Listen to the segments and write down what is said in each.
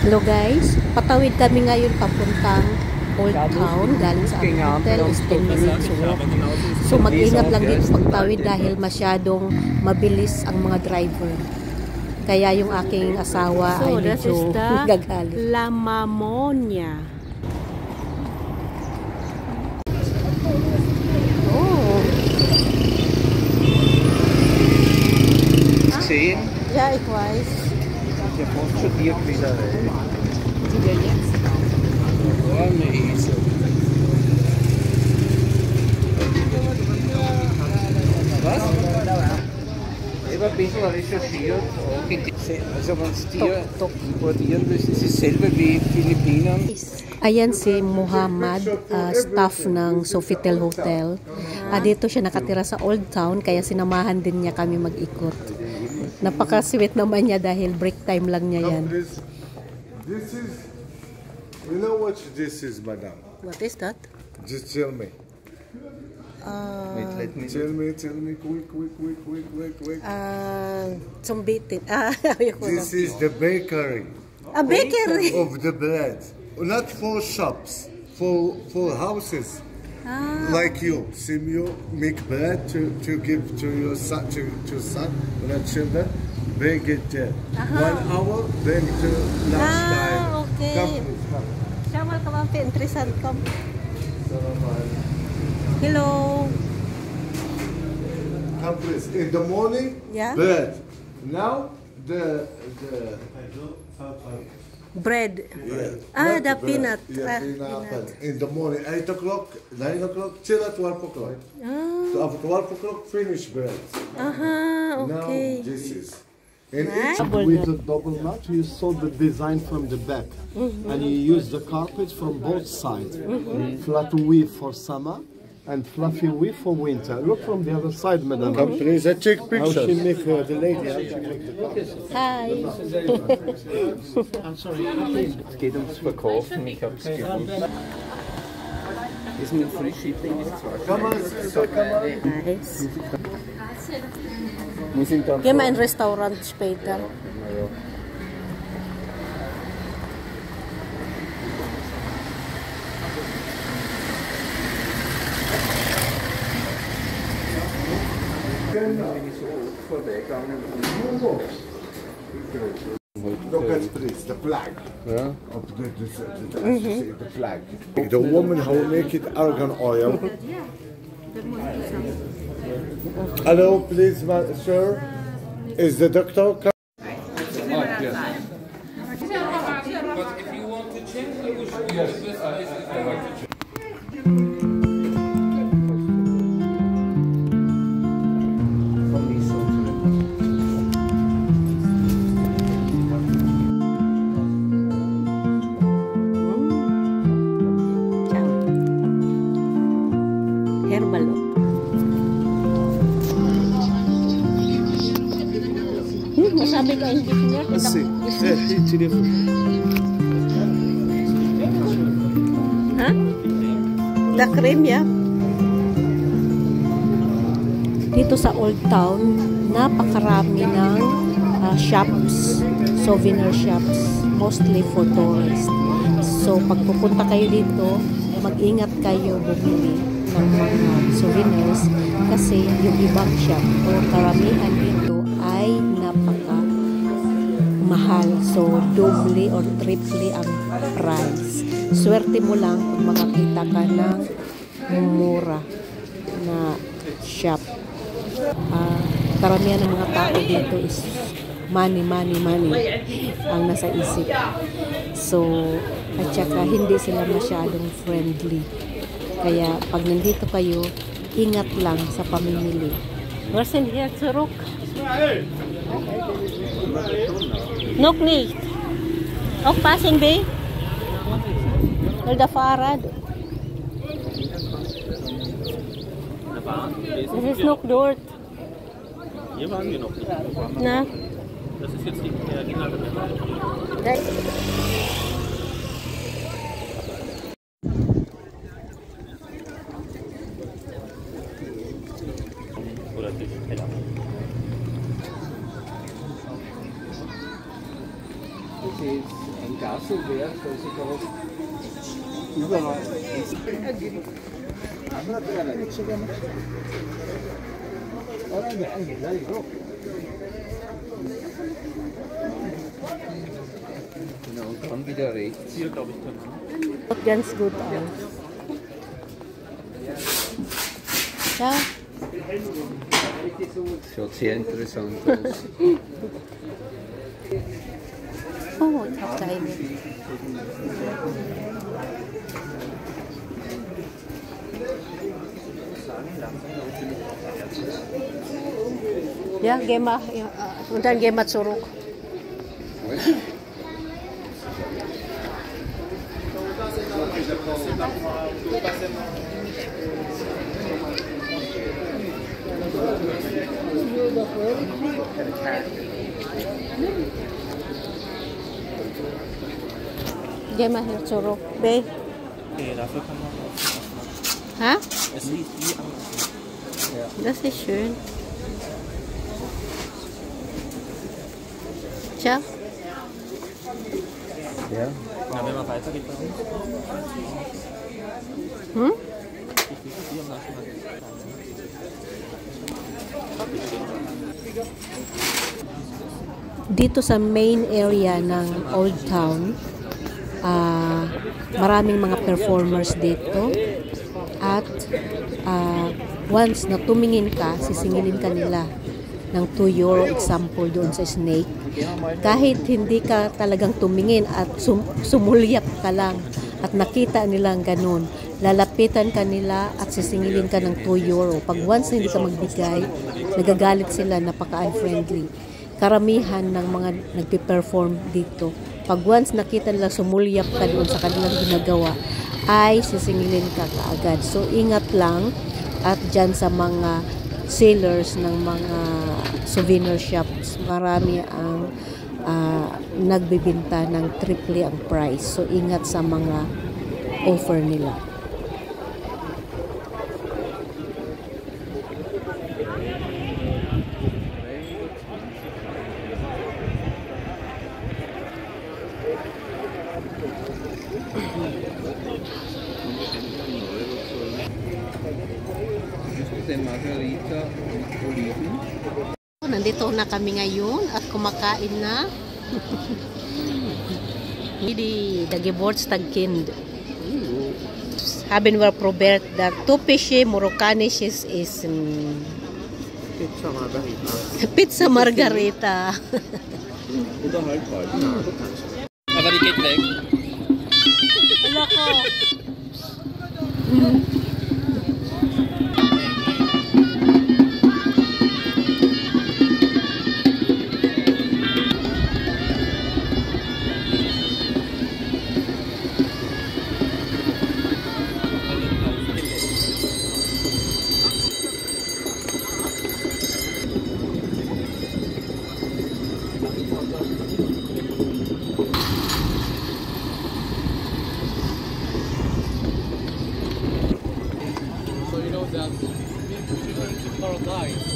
Hello guys, patawid kami ngayon papuntang Old Town galing sa aming hotel is 10 minutes walk. So mag-ingat lang dito pagtawid dahil masyadong mabilis ang mga driver. Kaya yung aking asawa ay medyo gagalit. La Mamonia. Oh. Sehen? Ja, ich weiß. Der braucht studiert wieder. Die wir jetzt. Oh, eine Esel. Was? Immer ein bisschen recherchiert. Also wenn es dir importieren willst, ist es selber wie Philippinen. Ayan si Muhammad, staff ng Sofitel Hotel. Dito siya nakatira sa Old Town, kaya sinamahan din niya kami mag-ikot. Napaka-sweet naman niya dahil break time lang niya yan. This is, you know what this is, madam? What is that? Just tell me. Wait, let me Tell me, quick. Sumbitin. This is the bakery A bakery! of the bread. Not for shops, for houses. Like you, you make bread to give to your son, to son, children. Bring it there. 1 hour, bring to lunchtime. Okay. Come, please, come. Siya ka interesant ka. Hello. Come, please. In the morning, Yeah. bread. Now, the Bread. not The bread. peanut. Yeah, peanut. In the morning, 8 o'clock, 9 o'clock, till at 12 o'clock. So after 12 o'clock, finish bread. Okay. Now, this is. And Nice. With the double nut, you saw the design from the back, and you use the carpet from both sides. Flat weave for summer and fluffy weave for winter. Look from the other side, madam. come, please, I take How pictures. she make the lady? How she make the carpet? Hi. Es geht ums Verkaufen, ich hab's gewusst. Ist mit Free Shipping ist zwar Come on, sister, come on. Nice. Wir sind dann Gehen wir in ein Restaurant später. vorbeigegangen. Look at please, the flag. Ja. Of the flag. The woman who make it argan oil. Hello, please, sir. Is the doctor coming? Herbal. Masabi ka English niya? Ha? The cream, yeah? Dito sa Old Town, napakarami ng shops, souvenir shops, mostly for tourists. So, pag pupunta kayo dito, mag-ingat kayo bumili ng mga souvenirs kasi yung ibang shop o karamihan dito ay napaka mahal. So, doble or triple ang price. Swerte mo lang kung makakita ka ng mura na shop. Karamihan ng mga tao dito is money ang nasa isip. So, at saka hindi sila masyadong friendly. Kaya pag nandito kayo, ingat lang sa pamimili. Was denn hier zurück? Noch nicht. Aufpassen, B. Weil der Fahrrad. Es ist noch dort. Hier waren wir noch nicht. Na? Das ist jetzt die originale Bewerbung. Oder die Teller. This is Ein Gasowerk, also da überall. Genau, und dann wieder rechts. Hier, glaube ich, können wir. Schaut ganz gut aus. Ja, Schaut sehr interessant aus. oh, ich habe keine. Ja, geh mal. Ja, und dann gehen wir zurück. Geh mal hier zurück. Be. Okay, dafür kann man auch. Ha? Es sieht wie anders. Das ist schön. Tja, Ja. Na, wenn man weitergeht bei uns. hm? Hier am National. Dito sa main area ng Old Town, maraming mga performers dito. At once na tumingin ka, sisingilin ka nila ng 2 euro example doon sa snake. Kahit hindi ka talagang tumingin at sumulyap ka lang at nakita nilang ganun, lalapitan ka nila at sisingilin ka ng 2 euro. Pag once na hindi ka magbigay, nagagalit sila, napaka-unfriendly. Karamihan ng mga nagpe-perform dito, pag once nakita nila sumulyap ka doon sa kanilang ginagawa, ay sisingilin ka kaagad. So ingat lang. At dyan sa mga sellers ng mga souvenir shops, marami ang nagbibinta ng triple ang price. So ingat sa mga offer nila. Der Margarita mit Oliven. Nandito na kami ngayon at kumakain na. Hindi Geburtstagskind. Haben wir probiert der typische marokkanisches Essen. Pizza Margarita. Pizza Margarita. Oder halb. Aber die geht weg. Wala ko. So you know that paradise,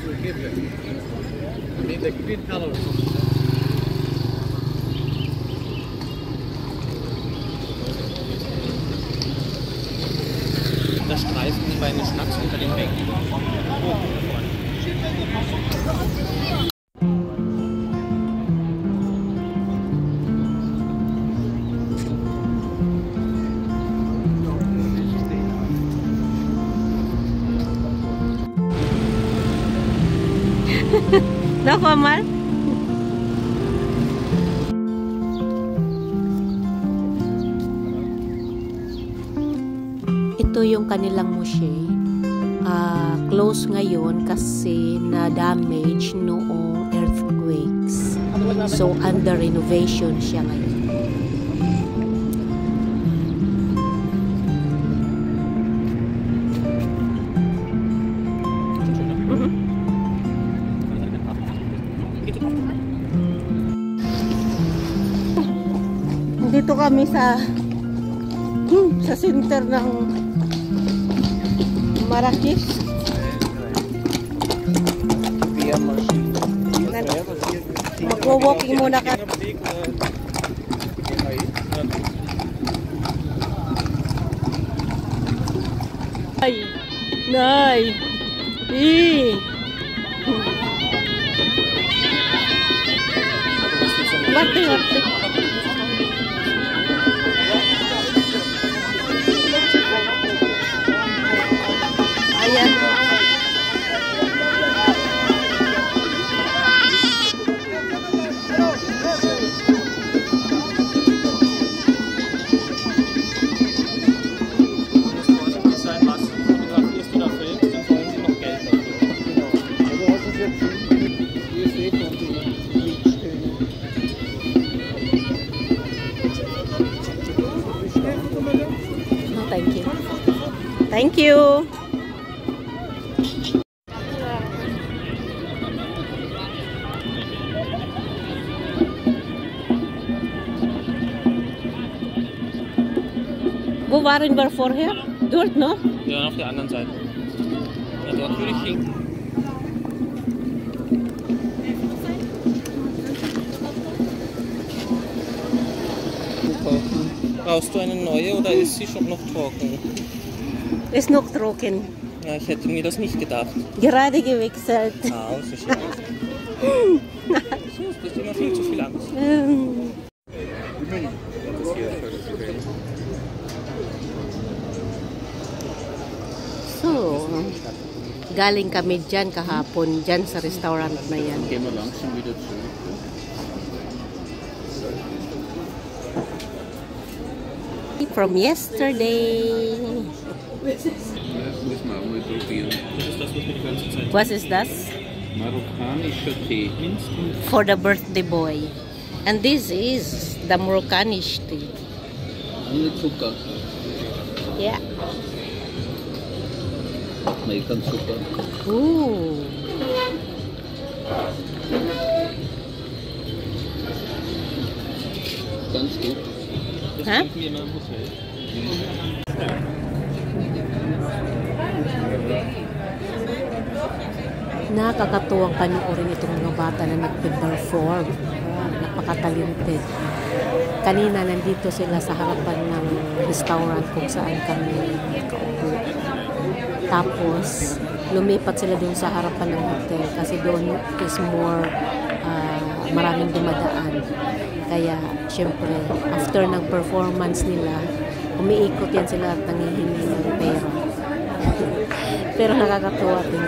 will give you. I mean the green color. Da streifen die Beine Schnapps unter den Bänken. Nako, Mal? Ito yung kanilang mosque. Close ngayon kasi na-damage noong earthquakes. So, under renovation siya ngayon. Dito kami sa center ng Marrakech. Bärmaschine. Hier selber, hier Magwo-walking muna ka. Ay, nay. Warte. Ayan. Thank you. Thank you. Wo waren wir vorher? Dort, no? Ja, auf der anderen Seite. Ja, dort würde ich hin. Brauchst du eine neue oder ist sie schon noch trocken? Ist noch trocken. Ja, ich hätte mir das nicht gedacht. Gerade gewechselt. Ah, so schön. So, das ist immer viel zu viel Angst. So, galing kami dyan kahapon, dyan sa restaurant na yan. Gehen wir langsam wieder zurück. From yesterday. Das muss man auch mal probieren. Das ist das, was wir die ganze Zeit. Was is das? Marokkanischer Tee. For the birthday boy. And this is the Moroccanish tea. Ohne Zucker. Yeah. Nein, kein Zucker. Ooh. Ganz gut. Das Hä? trinken wir immer im Hotel. Nakakatuwang panoorin itong mga bata na nagpe-perform. Napaka-talented. Kanina nandito sila sa harapan ng restaurant kung saan kami nakaupo. Tapos, lumipat sila dun sa harapan ng hotel kasi doon is more maraming dumadaan. Kaya, syempre, after ng performance nila, umiikot yan sila at nangihingi ng pera. Pero nakakatuwa din.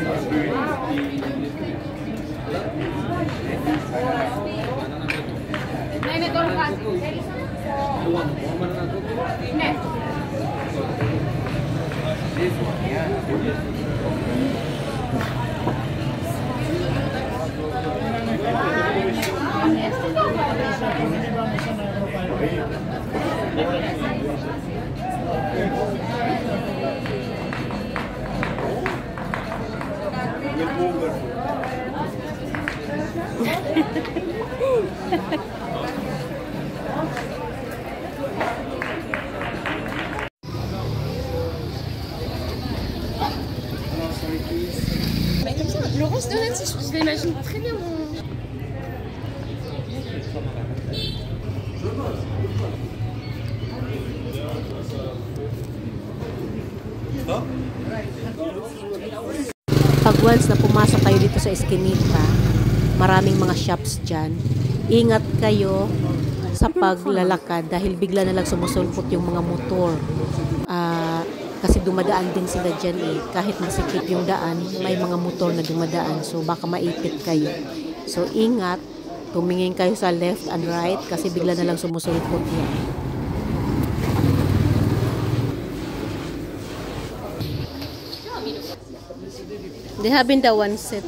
Laurence Donat, je l'imagine très bien. Pag once na pumasok kayo dito sa Eskinita, maraming mga shops dyan. Ingat kayo sa paglalakad dahil bigla na lang sumusulpot yung mga motor. Kasi dumadaan din sila dyan eh. Kahit masikip yung daan, may mga motor na dumadaan. So baka maipit kayo. So ingat, tumingin kayo sa left and right kasi bigla na lang sumusulpot yan. They have in the one set.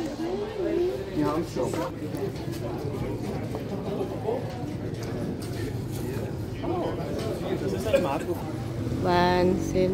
Yeah, I'm sure. One set.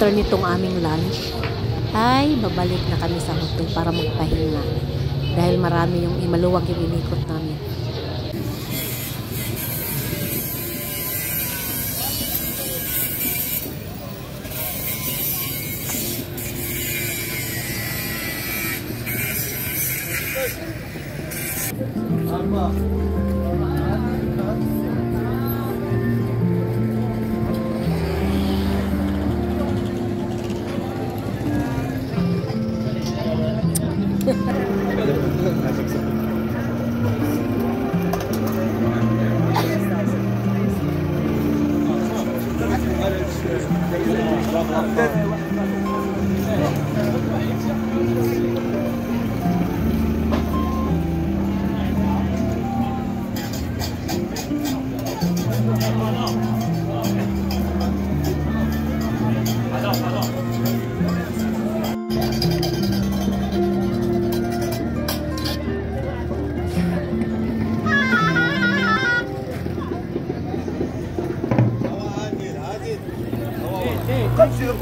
after nitong aming lunch, ay babalik na kami sa hotel para magpahinga. Dahil marami yung maluwag yung inikot namin.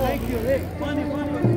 Thank you. Hey, funny.